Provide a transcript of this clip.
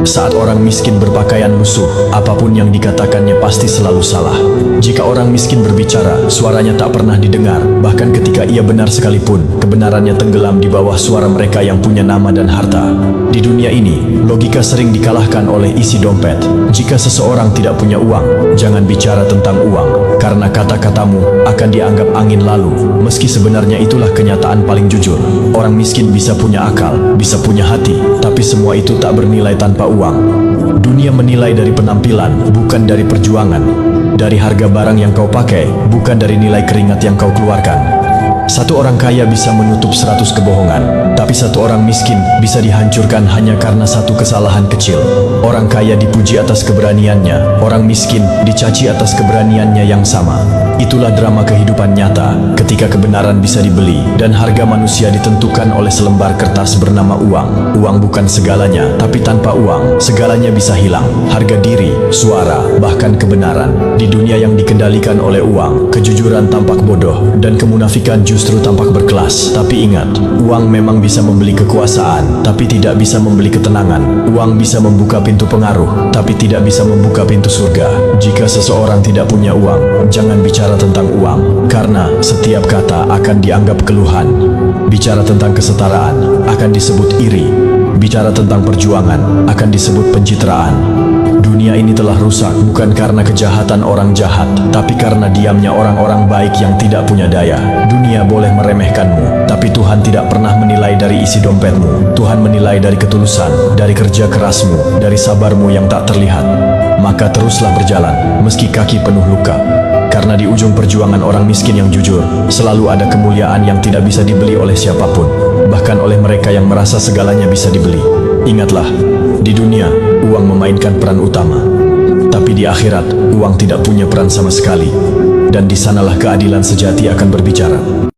Saat orang miskin berpakaian lusuh, apapun yang dikatakannya pasti selalu salah. Jika orang miskin berbicara, suaranya tak pernah didengar. Bahkan ketika ia benar sekalipun, kebenarannya tenggelam di bawah suara mereka yang punya nama dan harta. Di dunia ini, logika sering dikalahkan oleh isi dompet. Jika seseorang tidak punya uang, jangan bicara tentang uang, karena kata-katamu akan dianggap angin lalu. Meski sebenarnya itulah kenyataan paling jujur. Orang miskin bisa punya akal, bisa punya hati, tapi semua itu tak bernilai tanpa uang. Dunia menilai dari penampilan, bukan dari perjuangan. Dari harga barang yang kau pakai, bukan dari nilai keringat yang kau keluarkan. Satu orang kaya bisa menutup 100 kebohongan, tapi satu orang miskin bisa dihancurkan hanya karena satu kesalahan kecil. Orang kaya dipuji atas keberaniannya, orang miskin dicaci atas keberaniannya yang sama. Itulah drama kehidupan nyata, ketika kebenaran bisa dibeli, dan harga manusia ditentukan oleh selembar kertas bernama uang. Uang bukan segalanya, tapi tanpa uang, segalanya bisa hilang. Harga diri, suara, bahkan kebenaran. Di dunia yang dikendalikan oleh uang, kejujuran tampak bodoh, dan kemunafikan justru tampak berkelas. Tapi ingat, uang memang bisa membeli kekuasaan, tapi tidak bisa membeli ketenangan. Uang bisa membuka pintu pengaruh, tapi tidak bisa membuka pintu surga. Jika seseorang tidak punya uang, jangan bicara tentang uang, karena setiap kata akan dianggap keluhan. Bicara tentang kesetaraan akan disebut iri. Bicara tentang perjuangan akan disebut pencitraan. Dunia ini telah rusak bukan karena kejahatan orang jahat, tapi karena diamnya orang-orang baik yang tidak punya daya. Dunia boleh meremehkanmu, tapi Tuhan tidak pernah menilai dari isi dompetmu. Tuhan menilai dari ketulusan, dari kerja kerasmu, dari sabarmu yang tak terlihat. Maka teruslah berjalan, meski kaki penuh luka. Karena di ujung perjuangan orang miskin yang jujur, selalu ada kemuliaan yang tidak bisa dibeli oleh siapapun, bahkan oleh mereka yang merasa segalanya bisa dibeli. Ingatlah, di dunia, uang memainkan peran utama. Tapi di akhirat, uang tidak punya peran sama sekali. Dan di sanalah keadilan sejati akan berbicara.